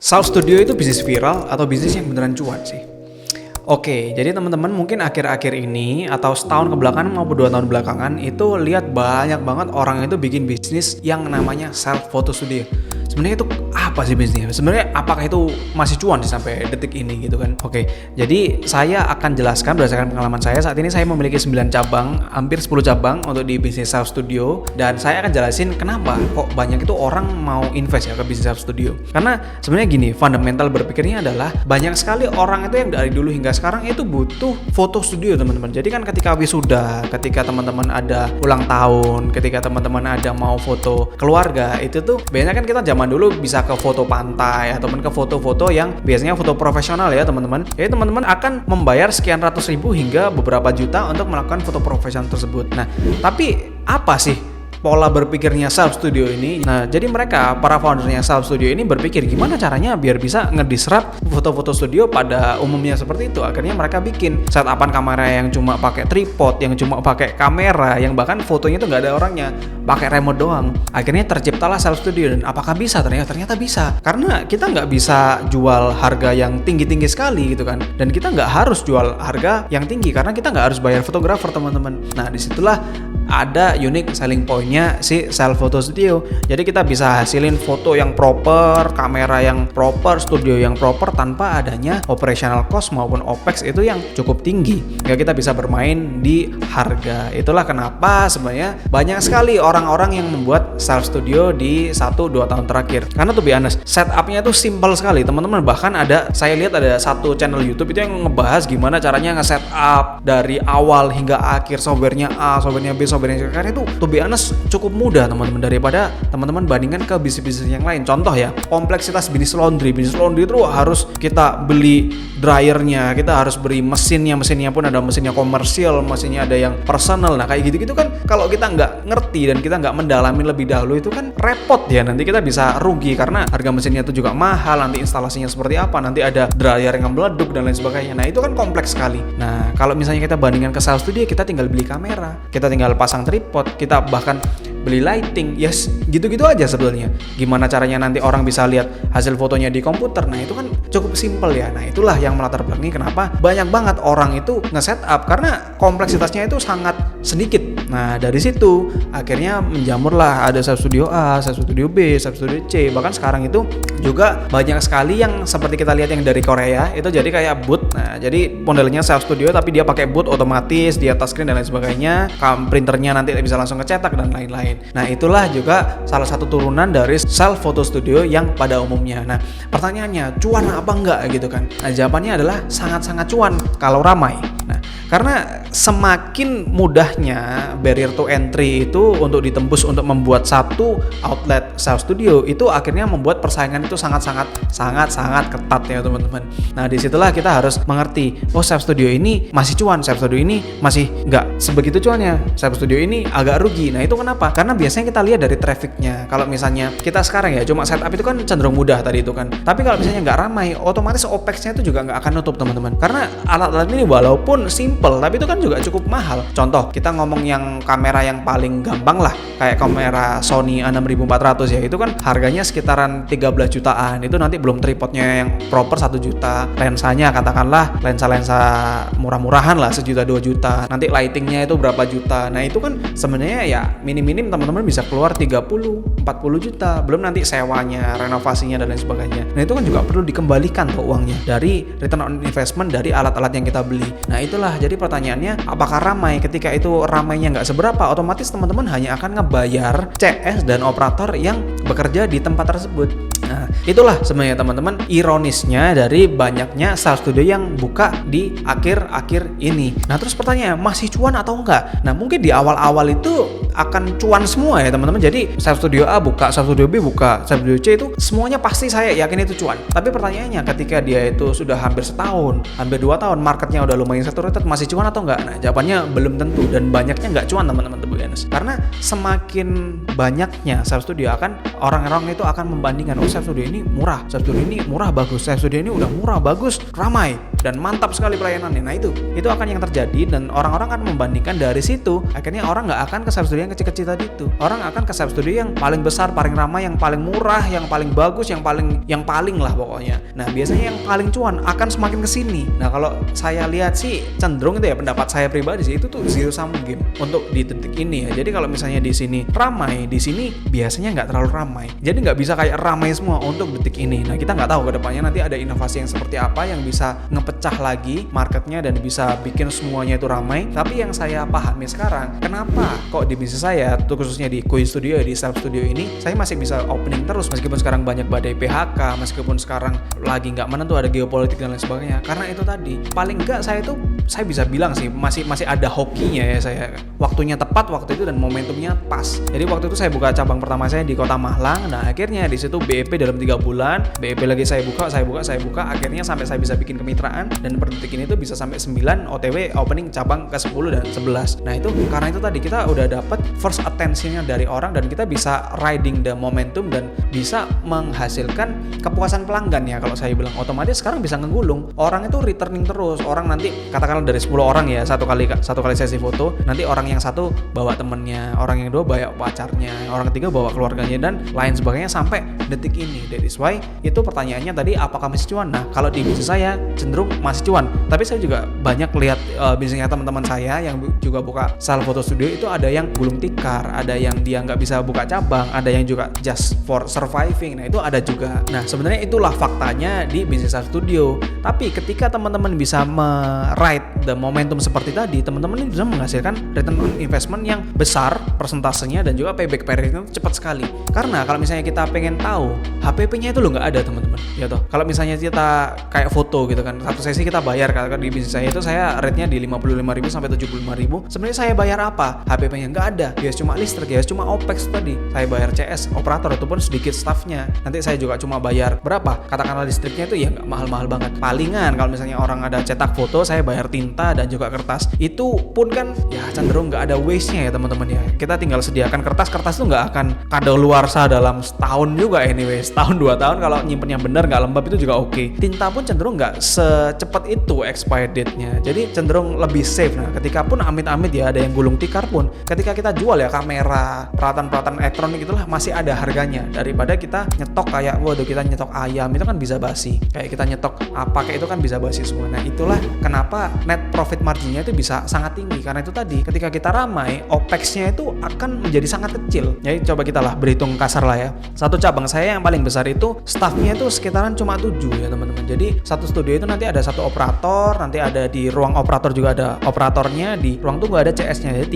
Self studio itu bisnis viral atau bisnis yang beneran cuan sih? Oke, jadi teman-teman mungkin akhir-akhir ini atau setahun kebelakangan maupun 2 tahun belakangan itu lihat banyak banget orang itu bikin bisnis yang namanya self photo studio. Sebenarnya itu apa sih bisnisnya? Sebenarnya apakah itu masih cuan sih sampai detik ini gitu kan? Oke, jadi saya akan jelaskan berdasarkan pengalaman saya. Saat ini saya memiliki 9 cabang, hampir 10 cabang untuk di bisnis self studio, dan saya akan jelasin kenapa kok banyak itu orang mau invest ya ke bisnis self studio. Karena sebenarnya gini, fundamental berpikirnya adalah banyak sekali orang itu yang dari dulu hingga sekarang itu butuh foto studio, teman-teman. Jadi kan ketika wisuda, ketika teman-teman ada ulang tahun, ketika teman-teman ada mau foto keluarga, itu tuh biasanya kan kita zaman dulu bisa ke foto pantai ataupun ke foto-foto yang biasanya foto profesional ya teman-teman. Jadi teman-teman akan membayar sekian ratus ribu hingga beberapa juta untuk melakukan foto profesional tersebut. Nah, tapi apa sih pola berpikirnya self studio ini? Nah, jadi mereka, para foundernya self studio ini berpikir gimana caranya biar bisa ngedisrupt foto-foto studio pada umumnya seperti itu. Akhirnya mereka bikin setupan kamera yang cuma pakai tripod, yang cuma pakai kamera, yang bahkan fotonya tuh nggak ada orangnya, pakai remote doang. Akhirnya terciptalah self studio. Dan apakah bisa? Ternyata bisa. Karena kita nggak bisa jual harga yang tinggi-tinggi sekali gitu kan. Dan kita nggak harus jual harga yang tinggi karena kita nggak harus bayar fotografer, teman-teman. Nah, disitulah ada unique selling point-nya si self photo studio. Jadi kita bisa hasilin foto yang proper, kamera yang proper, studio yang proper tanpa adanya operational cost maupun OPEX itu yang cukup tinggi. Ya, kita bisa bermain di harga. Itulah kenapa sebenarnya banyak sekali orang-orang yang membuat self studio di 1-2 tahun terakhir. Karena to be honest, setup-nya itu simple sekali, teman-teman. Bahkan saya lihat ada satu channel YouTube itu yang ngebahas gimana caranya nge-setup dari awal hingga akhir, softwarenya A, softwarenya B, karena itu to be honest cukup mudah, teman-teman, daripada teman-teman bandingkan ke bisnis-bisnis yang lain. Contoh ya, kompleksitas bisnis laundry itu harus kita beli dryernya, kita harus beli mesinnya pun ada mesinnya komersial, mesinnya ada yang personal. Nah, kayak gitu-gitu kan kalau kita nggak ngerti dan kita nggak mendalami lebih dahulu itu kan repot ya, nanti kita bisa rugi karena harga mesinnya itu juga mahal, nanti instalasinya seperti apa, nanti ada dryer yang meleduk dan lain sebagainya. Nah, itu kan kompleks sekali. Nah, kalau misalnya kita bandingkan ke self studio, kita tinggal beli kamera, kita tinggal pasang tripod, kita bahkan beli lighting, yes, gitu-gitu aja sebenarnya. Gimana caranya nanti orang bisa lihat hasil fotonya di komputer? Nah, itu kan cukup simple ya. Nah, itulah yang melatar belakangi kenapa banyak banget orang itu nge-setup, karena kompleksitasnya itu sangat sedikit. Nah, dari situ akhirnya menjamurlah ada self studio A, self studio B, self studio C. Bahkan sekarang itu juga banyak sekali yang seperti kita lihat yang dari Korea itu jadi kayak booth. Nah, jadi modelnya self studio tapi dia pakai booth otomatis di atas screen dan lain sebagainya. Printernya nanti bisa langsung ngecetak dan lain-lain. Nah, itulah juga salah satu turunan dari self photo studio yang pada umumnya. Nah, pertanyaannya, cuan apa enggak gitu kan? Nah, jawabannya adalah sangat-sangat cuan kalau ramai. Nah, karena semakin mudahnya barrier to entry itu untuk ditembus untuk membuat satu outlet self studio, itu akhirnya membuat persaingan itu sangat-sangat ketat ya, teman-teman. Nah, disitulah kita harus mengerti, oh, self studio ini masih cuan, self studio ini masih nggak sebegitu cuannya, self studio ini agak rugi. Nah, itu kenapa? Karena biasanya kita lihat dari trafficnya. Kalau misalnya kita sekarang ya cuma setup itu kan cenderung mudah tadi itu kan. Tapi kalau misalnya nggak ramai, otomatis OPEX-nya itu juga nggak akan nutup, teman-teman. Karena alat-alat ini walaupun simple, tapi itu kan juga cukup mahal. Contoh, kita ngomong yang kamera yang paling gampang lah, kayak kamera Sony A6400 ya, itu kan harganya sekitaran 13 jutaan. Itu nanti belum tripodnya yang proper 1 juta, lensanya katakanlah lensa-lensa murah-murahan lah 1 juta 2 juta, nanti lightingnya itu berapa juta. Nah, itu kan sebenarnya ya minim-minim teman-teman bisa keluar 30-40 juta, belum nanti sewanya, renovasinya dan lain sebagainya. Nah, itu kan juga perlu dikembalikan tuh uangnya dari return on investment dari alat-alat yang kita beli. Nah, itulah jadi pertanyaannya, apakah ramai? Ketika itu ramainya nggak seberapa, otomatis teman-teman hanya akan ngebayar CS dan operator yang bekerja di tempat tersebut. Nah, itulah sebenarnya teman-teman ironisnya dari banyaknya self studio yang buka di akhir-akhir ini. Nah, terus pertanyaannya, masih cuan atau enggak? Nah, mungkin di awal-awal itu akan cuan semua ya, teman-teman. Jadi self studio A buka, self studio B buka, self studio C itu semuanya pasti saya yakin itu cuan. Tapi pertanyaannya, ketika dia itu sudah hampir setahun, hampir 2 tahun, marketnya udah lumayan saturated, masih cuan atau enggak? Nah, jawabannya belum tentu, dan banyaknya enggak cuan, teman-teman. Karena semakin banyaknya self studio akan orang-orang itu akan membandingkan, oh, self studio ini murah, self studio ini murah bagus, self studio ini udah murah bagus, ramai. dan mantap sekali pelayanannya. Nah itu akan yang terjadi, dan orang-orang akan membandingkan dari situ. Akhirnya orang nggak akan ke self studio yang kecil-kecil tadi itu. Orang akan ke self studio yang paling besar, paling ramai, yang paling murah, yang paling bagus, yang paling lah pokoknya. Nah biasanya yang paling cuan akan semakin kesini. Nah kalau saya lihat sih cenderung itu ya, pendapat saya pribadi sih, itu tuh zero sum game untuk di detik ini ya. Jadi kalau misalnya di sini ramai, di sini biasanya nggak terlalu ramai. Jadi nggak bisa kayak ramai semua untuk detik ini. Nah kita nggak tahu kedepannya nanti ada inovasi yang seperti apa yang bisa ngepecah lagi marketnya dan bisa bikin semuanya itu ramai. Tapi yang saya pahami sekarang, kenapa kok di bisnis saya, khususnya di Koi Studio, di self studio ini, saya masih bisa opening terus meskipun sekarang banyak badai PHK, meskipun sekarang lagi nggak menentu, ada geopolitik dan lain sebagainya. Karena itu tadi, paling nggak saya bisa bilang sih masih ada hokinya ya saya. Waktunya tepat waktu itu dan momentumnya pas. Jadi waktu itu saya buka cabang pertama saya di Kota Malang. Nah akhirnya di situ BEP dalam 3 bulan, BEP lagi saya buka, akhirnya sampai saya bisa bikin kemitraan, dan per detik ini tuh bisa sampai 9 OTW opening cabang ke 10 dan 11. Nah itu karena itu tadi kita udah dapat first attention-nya dari orang, dan kita bisa riding the momentum dan bisa menghasilkan kepuasan pelanggan ya. Kalau saya bilang otomatis sekarang bisa ngegulung. Orang itu returning terus. Orang nanti katakanlah dari 10 orang ya, satu kali sesi foto, nanti orang yang satu bawa temennya, orang yang dua bawa pacarnya, orang ketiga bawa keluarganya, dan lain sebagainya sampai detik ini. That is why itu pertanyaannya tadi, apakah masih cuan? Nah kalau di bisnis saya cenderung masih cuan, tapi saya juga banyak lihat bisnisnya teman-teman saya yang juga buka self photo studio, itu ada yang gulung tikar, ada yang dia nggak bisa buka cabang, ada yang juga just for surviving. Nah itu ada juga. Nah sebenarnya itulah faktanya di bisnis self studio. Tapi ketika teman-teman bisa ride the momentum seperti tadi, teman-teman ini bisa menghasilkan return on investment yang besar persentasenya, dan juga payback periodnya cepat sekali. Karena kalau misalnya kita pengen tahu HPP-nya itu nggak ada teman-teman, ya toh. Kalau misalnya kita kayak foto gitu kan, satu sesi kita bayar, kalau di bisnis saya itu saya rate-nya di 55.000 sampai 75.000. Sebenarnya saya bayar apa? HPP-nya nggak ada, ya cuma listrik, ya cuma OPEX tadi. Saya bayar CS operator, itu pun sedikit staffnya. Nanti saya juga cuma bayar berapa? Katakanlah listriknya itu ya nggak mahal-mahal banget. Palingan kalau misalnya orang ada cetak foto, saya bayar tinta dan juga kertas. Itu pun kan ya cenderung nggak ada waste-nya ya teman-teman ya. Kita tinggal sediakan kertas itu nggak akan kadaluarsa dalam setahun juga anyway, setahun 2 tahun kalau nyimpennya bener nggak lembab itu juga oke. Tinta pun cenderung nggak secepat itu expired date-nya, jadi cenderung lebih safe. Nah ketika pun amit-amit ya ada yang gulung tikar pun, ketika kita jual ya kamera, peralatan-peralatan elektronik itulah masih ada harganya, daripada kita nyetok kayak waduh kita nyetok ayam itu kan bisa basi, kayak kita nyetok apa kayak itu kan bisa basi semua. Nah itulah kenapa net profit marginnya itu bisa sangat tinggi, karena itu tadi ketika kita ramai OPEX-nya itu akan menjadi sangat kecil. Jadi coba kita lah berhitung kasar lah ya, satu cabang saya yang paling besar itu staffnya itu sekitaran cuma 7 ya teman-teman. Jadi satu studio itu nanti ada satu operator, nanti ada di ruang operator juga ada operatornya, di ruang tunggu ada CS-nya, jadi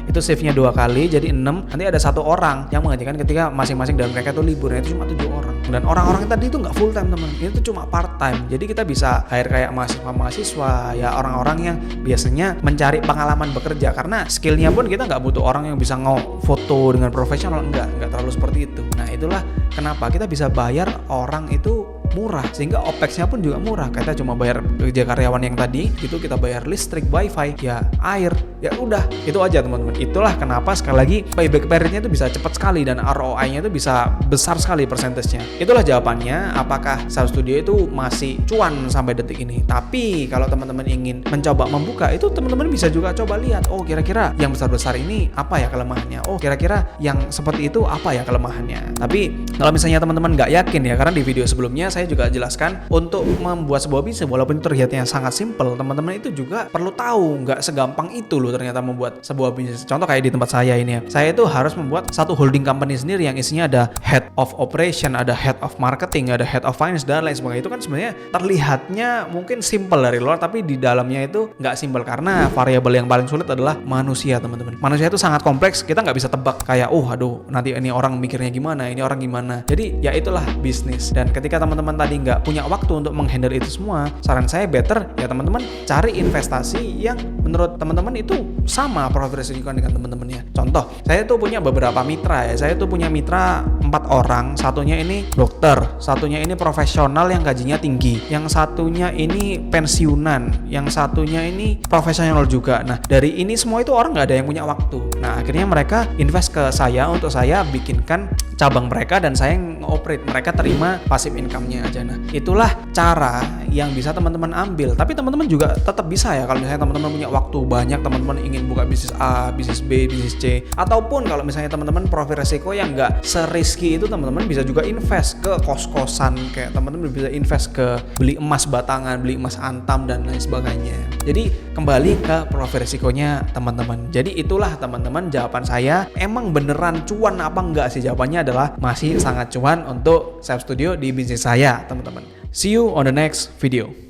3, itu shift-nya 2 kali jadi 6, nanti ada 1 orang yang menggantikan ketika masing-masing dari mereka itu libur. Nah itu cuma 7 orang, dan orang-orang tadi itu nggak full time teman, itu cuma part time. Jadi kita bisa hire kayak mahasiswa ya, orang-orang yang biasanya mencari pengalaman bekerja, karena skillnya pun kita nggak butuh orang yang bisa foto dengan profesional, nggak terlalu seperti itu. Nah itulah kenapa kita bisa bayar orang itu murah, sehingga OPEX-nya pun juga murah. Kita cuma bayar kerja karyawan yang tadi itu, kita bayar listrik, wifi, ya air, ya udah itu aja teman-teman. Itulah kenapa sekali lagi payback periodnya itu bisa cepat sekali dan ROI-nya itu bisa besar sekali persentasenya. Itulah jawabannya, apakah self studio itu masih cuan sampai detik ini. Tapi kalau teman-teman ingin mencoba membuka itu, teman-teman bisa juga coba lihat, oh kira-kira yang besar-besar ini apa ya kelemahannya, oh kira-kira yang seperti itu apa ya kelemahannya. Tapi kalau misalnya teman-teman nggak yakin ya, karena di video sebelumnya saya juga jelaskan untuk membuat sebuah bisnis walaupun terlihatnya sangat simple, teman-teman itu juga perlu tahu nggak segampang itu loh ternyata membuat sebuah bisnis. Contoh kayak di tempat saya ini ya, saya itu harus membuat satu holding company sendiri yang isinya ada head of operation, ada head of marketing, ada head of finance dan lain sebagainya. Itu kan sebenarnya terlihatnya mungkin simple dari luar, tapi di dalamnya itu nggak simple, karena variabel yang paling sulit adalah manusia teman-teman. Manusia itu sangat kompleks, kita nggak bisa tebak kayak aduh nanti ini orang mikirnya gimana, ini orang gimana. Jadi ya itulah bisnis, dan ketika teman-teman tadi nggak punya waktu untuk menghandle itu semua, saran saya better ya teman-teman cari investasi yang menurut teman-teman itu sama profit resiko dengan teman-temannya. Contoh, saya tuh punya beberapa mitra ya, saya tuh punya mitra 4 orang, satunya ini dokter, satunya ini profesional yang gajinya tinggi, yang satunya ini pensiunan, yang satunya ini profesional juga. Nah dari ini semua itu orang nggak ada yang punya waktu. Nah akhirnya mereka invest ke saya untuk saya bikinkan cabang mereka dan saya ngoperate, mereka terima passive income-nya aja. Nah itulah cara yang bisa teman-teman ambil. Tapi teman-teman juga tetap bisa ya, kalau misalnya teman-teman punya waktu banyak, teman-teman ingin buka bisnis A, bisnis B, bisnis C, ataupun kalau misalnya teman-teman profil resiko yang nggak seriski itu, teman-teman bisa juga invest ke kos-kosan, kayak teman-teman bisa invest ke beli emas batangan, beli emas antam dan lain sebagainya. Jadi kembali ke profil resikonya teman-teman. Jadi itulah teman-teman jawaban saya. Emang beneran cuan apa enggak sih? Jawabannya adalah masih sangat cuan untuk Self Studio di bisnis saya teman-teman. See you on the next video.